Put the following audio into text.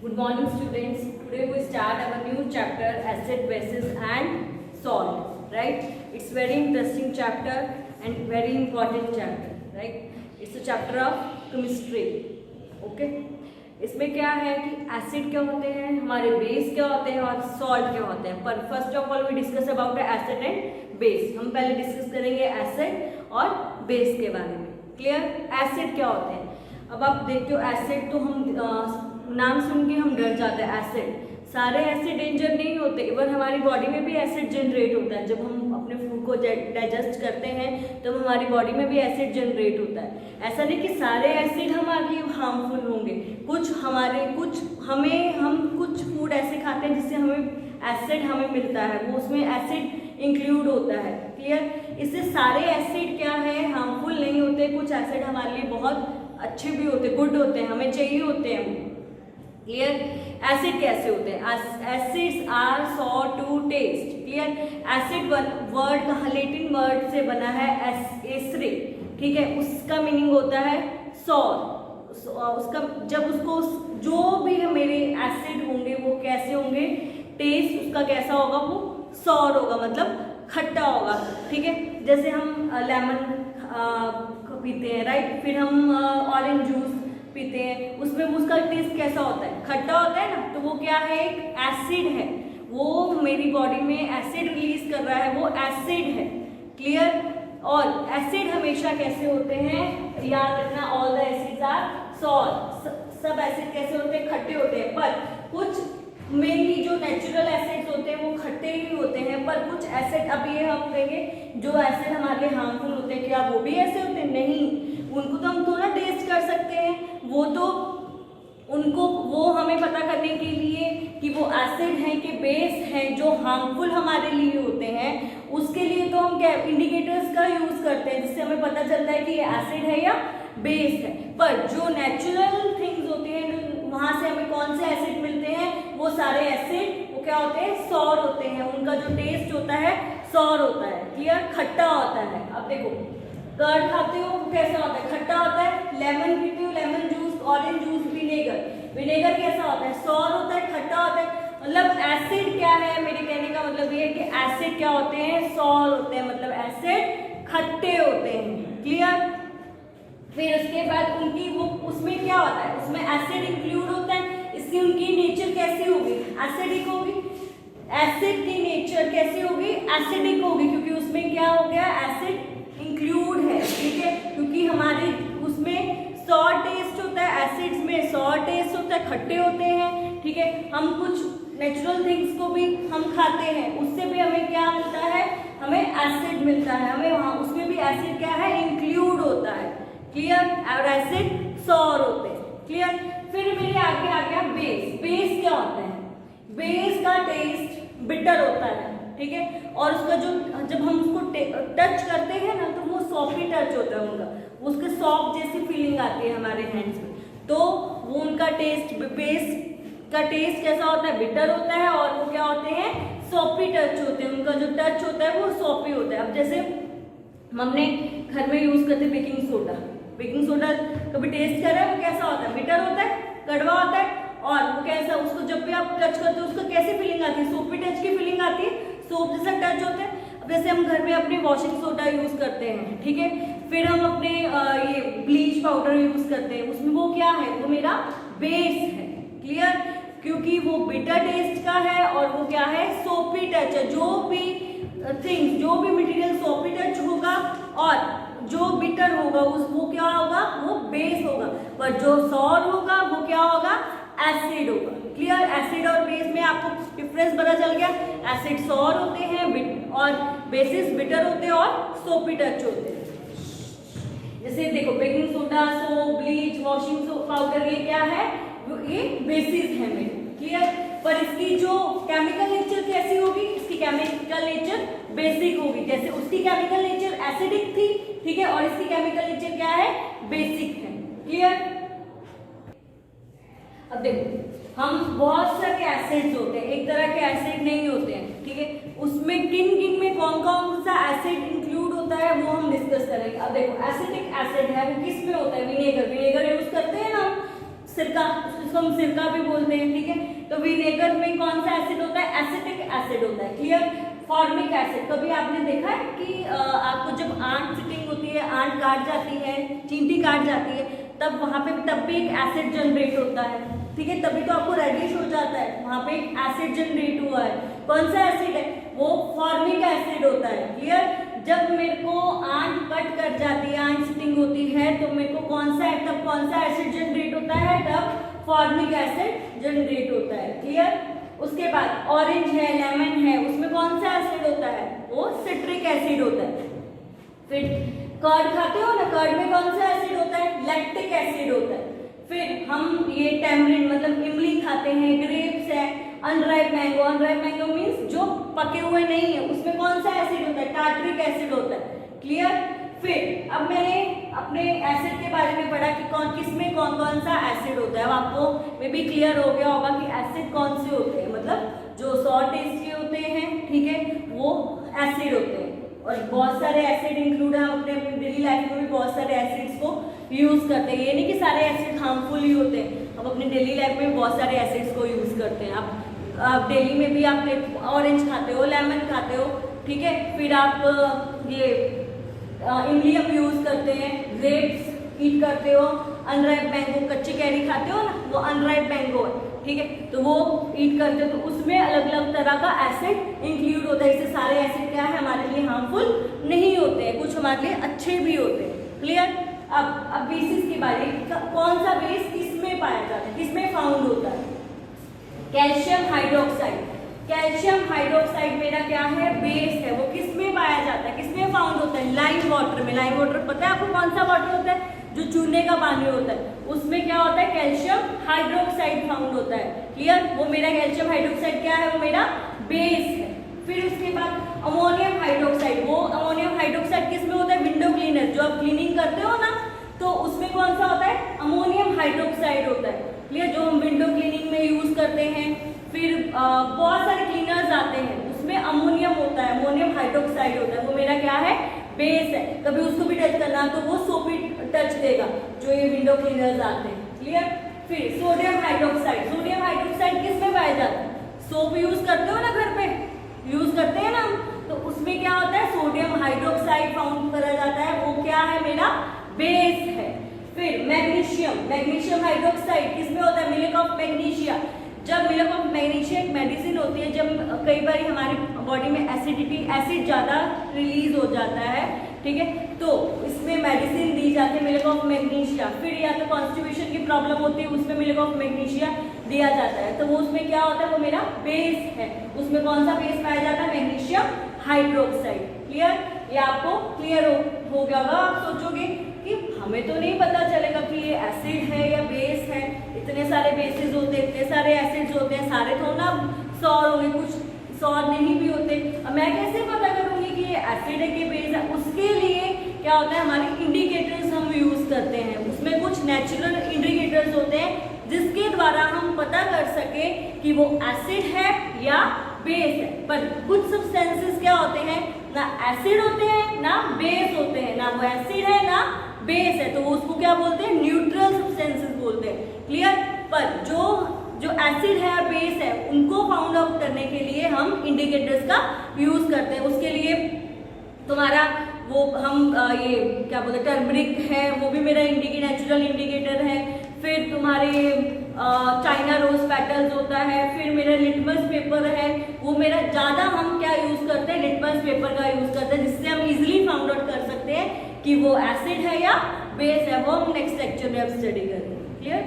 Good morning students. Today we start our new chapter acid, bases and salt. Right? It's very interesting chapter and very important chapter. Right? It's a chapter of chemistry. Okay? इसमें क्या है कि acid क्या होते हैं, हमारे base क्या होते हैं और सॉल्ट क्या होते हैं. पर first of all we discuss about acid and base. हम पहले डिस्कस करेंगे एसिड और बेस के बारे में. क्लियर? एसिड क्या होते हैं. अब आप देखते हो एसिड तो हम नाम सुन के हम डर जाते हैं. एसिड, सारे एसिड डेंजर नहीं होते. इवन हमारी बॉडी में भी एसिड जनरेट होता है. जब हम अपने फूड को डाइजेस्ट करते हैं तब हमारी बॉडी में भी एसिड जनरेट होता है. ऐसा नहीं कि सारे एसिड हमारे लिए हार्मफुल होंगे. हम कुछ फूड ऐसे खाते हैं जिससे हमें मिलता है, वो उसमें एसिड इंक्लूड होता है. क्लियर? इससे सारे एसिड क्या है, हार्मफुल नहीं होते. कुछ एसिड हमारे लिए बहुत अच्छे भी होते, गुड होते हैं, हमें चाहिए होते हैं. क्लियर? एसिड कैसे होते हैं? Acids are sour to taste. Clear? Acid word Latin word से बना है एसरे. ठीक है, उसका मीनिंग होता है सॉर. उसका जब उसको जो भी मेरे एसिड होंगे वो कैसे होंगे, टेस्ट उसका कैसा होगा, वो सॉर होगा, मतलब खट्टा होगा. ठीक है, जैसे हम लेमन पीते हैं, राइट, फिर हम ऑरेंज जूस पीते हैं, उसमें उसका टेस्ट कैसा होता है, खट्टा होता है ना. तो वो क्या है, एक एसिड है. वो मेरी बॉडी में एसिड रिलीज कर रहा है, वो एसिड है. क्लियर? और एसिड हमेशा कैसे होते हैं, याद रखना, all the acids are sour. सब एसिड कैसे होते हैं, खट्टे होते हैं. पर कुछ मेनली जो नेचुरल एसिड्स होते हैं वो खट्टे ही होते हैं. पर कुछ एसिड, अब ये हम कहेंगे जो एसिड हमारे लिए हार्मफुल होते हैं, क्या वो भी ऐसे होते हैं? नहीं, उनको तो हम थोड़ा टेस्ट कर सकते हैं. वो हमें पता करने के लिए कि वो एसिड हैं कि बेस हैं जो हार्मफुल हमारे लिए होते हैं, उसके लिए तो हम क्या इंडिकेटर्स का यूज करते हैं, जिससे हमें पता चलता है कि ये एसिड है या बेस है. पर जो नेचुरल थिंग्स होती हैं, वहां से हमें कौन से एसिड मिलते हैं, वो सारे एसिड वो क्या होते हैं, सॉर होते हैं. उनका जो टेस्ट होता है सॉर होता है. क्लियर? खट्टा होता है. अब देखो, कर्ड खाते हो कैसा होता है, खट्टा होता है. लेमन पीते हो, lemon juice, orange juice, vinegar कैसा होता है, सॉर होता है, खट्टा होता है. मतलब एसिड क्या है, मेरे कहने का मतलब ये है कि एसिड क्या होते हैं, सॉर होते हैं, मतलब एसिड खट्टे होते हैं. क्लियर? फिर उसके बाद उनकी वो उसमें क्या होता है, उसमें एसिड इंक्लूड होता है. इसकी उनकी नेचर कैसी होगी, एसिडिक होगी. एसिड की नेचर कैसी होगी, एसिडिक होगी, क्योंकि उसमें क्या हो गया, एसिड इंक्लूड है. ठीक है, क्योंकि हमारे उसमें सॉर टेस्ट होता है, एसिड्स में सॉर टेस्ट होता है, खट्टे होते हैं. ठीक है, हम कुछ नेचुरल थिंग्स को भी हम खाते हैं, उससे भी हमें क्या मिलता है, हमें एसिड मिलता है. हमें वहाँ उसमें भी एसिड क्या है, इंक्लूड होता है. क्लियर? और एसिड सॉर होते हैं. क्लियर? फिर मेरे आगे आ गया बेस. बेस क्या होता है, बेस का टेस्ट बिटर होता है. ठीक है, और उसका जो जब हम उसको टच करते हैं ना, तो वो सॉफ्टी टच होता है उनका, उसके सॉफ्ट जैसी फीलिंग आती है हमारे हैंड्स में. तो वो उनका टेस्ट, बेस का टेस्ट कैसा होता है, बिटर होता है. और वो क्या होते हैं, सॉफ्टी टच होते हैं. उनका जो टच होता है वो सॉफ्टी होता है. अब जैसे हमने घर में यूज करते बेकिंग सोडा. बेकिंग सोडा कभी टेस्ट करा है, वो कैसा होता है, बिटर होता है, कड़वा होता है. और वो कैसा, उसको जब भी आप टच करते हो उसको कैसी फीलिंग आती है, सोपी टच की फीलिंग आती है, सोप जैसा टच होता है. अब जैसे हम घर में अपने वॉशिंग सोडा यूज करते हैं, ठीक है, फिर हम अपने ये ब्लीच पाउडर यूज करते हैं, उसमें वो क्या है, वो मेरा बेस है. क्लियर? क्योंकि वो बिटर टेस्ट का है और वो क्या है, सोपी टच है. जो भी थिंग्स, जो भी मटेरियल सोपी टच होगा और जो बिटर होगा वो क्या होगा, वो बेस होगा. पर जो सॉर होगा वो क्या होगा, एसिड होगा. क्लियर? एसिड और बेस में आपको डिफरेंस पता चल गया. एसिड सॉर होते हैं और बेसिस बिटर होते हैं और सोपी टच होते हैं. जैसे देखो, baking soda, soap, bleach, washing powder, ये क्या है, ये बेसिस है मेरे. क्लियर? पर इसकी जो केमिकल नेचर कैसी होगी, इसकी केमिकल नेचर बेसिक होगी. जैसे उसकी केमिकल नेचर एसिडिक थी, ठीक है, और इसकी केमिकल नेचर क्या है, बेसिक है. क्लियर? अब देखो, हम बहुत सारे एसिड्स होते हैं, एक तरह के एसिड नहीं होते हैं. ठीक है, उसमें किन किन में कौन कौन सा एसिड इंक्लूड होता है वो हम डिस्कस करेंगे. अब देखो, एसिडिक एसिड है वो किस में होता है, विनेगर यूज करते हैं ना सिरका, इसको हम सिरका भी बोलते हैं, ठीक है। तो विनेगर में कौन सा एसिड होता है? एसिटिक एसिड होता है, क्लियर। फॉर्मिक एसिड, कभी आपने देखा है कि आपको जब आंत सिटिंग होती है, आंत काट जाती है, चींटी काट जाती है, तब वहां पे तब भी एक एसिड जनरेट होता है, ठीक है, तभी तो आपको रेडिश हो जाता है, वहां पे एक एसिड जनरेट हुआ है। कौन सा एसिड है? वो फॉर्मिक एसिड होता है, क्लियर। जब मेरे को आंत कट कर जाती है, आंत सिटिंग होती है, तो मेरे को कौन सा एसिड जनरेट होता है? तब फॉर्मिक एसिड जनरेट होता है, क्लियर। उसके बाद ऑरेंज है, लेमन है, उसमें कौन सा एसिड होता है? वो सिट्रिक एसिड होता है। फिर कर्ड खाते हो ना, कर्ड में कौन सा एसिड होता है? लैक्टिक एसिड होता है। फिर हम ये टैमरिंड मतलब इमली खाते हैं, ग्रेप्स है, अनराइप मैंगो मीन्स जो पके हुए नहीं है, उसमें कौन सा एसिड होता है? टार्टरिक एसिड होता है, क्लियर। फिर अब मैंने अपने एसिड के बारे में पढ़ा कि किसमें कौन कौन सा एसिड होता है। अब आपको में भी क्लियर हो गया होगा कि एसिड कौन से होते हैं, मतलब जो 100 टेस्ट के होते हैं, ठीक है, वो एसिड होते हैं। और बहुत सारे एसिड इंक्लूड है, अपने डेली लाइफ में भी बहुत सारे एसिड्स को यूज करते हैं। ये नहीं कि सारे एसिड हार्मफुल ही होते हैं, हम अपनी डेली लाइफ में बहुत सारे एसिड्स को यूज करते हैं। आप डेली में भी आप ऑरेंज खाते हो, लेमन खाते हो, ठीक है। फिर आप ये इमली हम यूज करते हैं, ग्रेप्स ईट करते हो, अनराइप मैंगो कच्ची कैरी खाते हो ना, वो अनराइप मैंगो है, ठीक है, तो वो ईट करते हो, तो उसमें अलग अलग तरह का एसिड इंक्लूड होता है। इससे सारे एसिड क्या है? हमारे लिए हार्मफुल नहीं होते हैं, कुछ हमारे लिए अच्छे भी होते हैं, क्लियर। अब बेसिस की बारी, कौन सा बेस किसमें पाया जाता है, किसमें फाउंड होता है? Calcium hydroxide. कैल्शियम हाइड्रोक्साइड मेरा क्या है? बेस है। वो किसमें पाया जाता है, किसमें फाउंड होता है? लाइम वाटर में। लाइम वाटर पता है आपको कौन सा वाटर होता है? जो चूने का पानी होता है, उसमें क्या होता है? कैल्शियम हाइड्रोक्साइड फाउंड होता है, क्लियर। वो मेरा कैल्शियम हाइड्रोक्साइड क्या है? वो मेरा बेस है। फिर उसके बाद अमोनियम हाइड्रोक्साइड। वो अमोनियम हाइड्रोक्साइड किसमें होता है? विंडो क्लीनर, जो आप क्लीनिंग करते हो ना, तो उसमें कौन सा होता है? अमोनियम हाइड्रोक्साइड होता है, क्लियर, जो हम विंडो क्लीनिंग में यूज करते हैं। फिर बहुत सारे क्लीनर्स आते हैं, उसमें अमोनियम होता है, अमोनियम हाइड्रोक्साइड होता है, वो मेरा क्या है? बेस है। कभी उसको भी टच करना तो वो सोपी टच देगा, जो ये विंडो क्लीनर्स आते हैं, क्लियर। फिर सोडियम हाइड्रोक्साइड। सोडियम हाइड्रोक्साइड किस में पाया जाता है? सोप यूज करते हो ना, घर पे यूज करते हैं ना, तो उसमें क्या होता है? सोडियम हाइड्रोक्साइड फाउंड करा जाता है, वो क्या है? मेरा बेस है। फिर मैग्नीशियम। मैग्नीशियम हाइड्रोक्साइड किसमें होता है? Milk of magnesia. जब मिल्क ऑफ मैग्नीशिया एक मेडिसिन होती है, जब कई बार हमारी बॉडी में एसिड ज़्यादा रिलीज हो जाता है, ठीक है, तो इसमें मेडिसिन दी जाती है मिल्क ऑफ मैग्नीशिया। फिर या तो कॉन्स्टिपेशन की प्रॉब्लम होती है, उसमें मिल्क ऑफ मैग्नीशिया दिया जाता है, तो वो उसमें क्या होता है? वो मेरा बेस है। उसमें कौन सा बेस पाया जाता है? Magnesium hydroxide, clear. ये आपको क्लियर हो गया होगा। आप सोचोगे कि हमें तो नहीं पता चलेगा कि ये एसिड है या बेस है, इतने सारे बेसिस होते हैं, इतने सारे एसिड्स होते हैं, सारे थोड़ा ना 100 होंगे, कुछ 100 नहीं भी होते। अब मैं कैसे पता करूंगी कि ये एसिड है कि बेस है? उसके लिए क्या होता है? हमारे इंडिकेटर्स हम यूज करते हैं, उसमें कुछ नेचुरल इंडिकेटर्स होते हैं, जिसके द्वारा हम पता कर सके कि वो एसिड है या बेस है। पर कुछ सब्सटेंसेस क्या होते हैं? ना एसिड होते हैं ना बेस होते हैं, ना वो एसिड है ना बेस है, तो वो उसको क्या बोलते हैं? न्यूट्रल सब्सटेंसेस बोलते हैं, क्लियर। पर जो एसिड है और बेस है, उनको फाउंड आउट करने के लिए हम इंडिकेटर्स का यूज करते हैं। उसके लिए तुम्हारा वो हम ये क्या बोलते हैं? टर्मरिक है, वो भी मेरा नेचुरल इंडिकेटर है। फिर तुम्हारे चाइना रोज पेटल्स होता है। फिर मेरा लिटमस पेपर है, वो मेरा ज़्यादा हम क्या यूज़ करते हैं? लिटमस पेपर का यूज़ करते हैं, जिससे हम इजीली फाउंड आउट कर सकते हैं कि वो एसिड है या बेस है। वो हम नेक्स्ट लेक्चर में अब स्टडी करेंगे, क्लियर।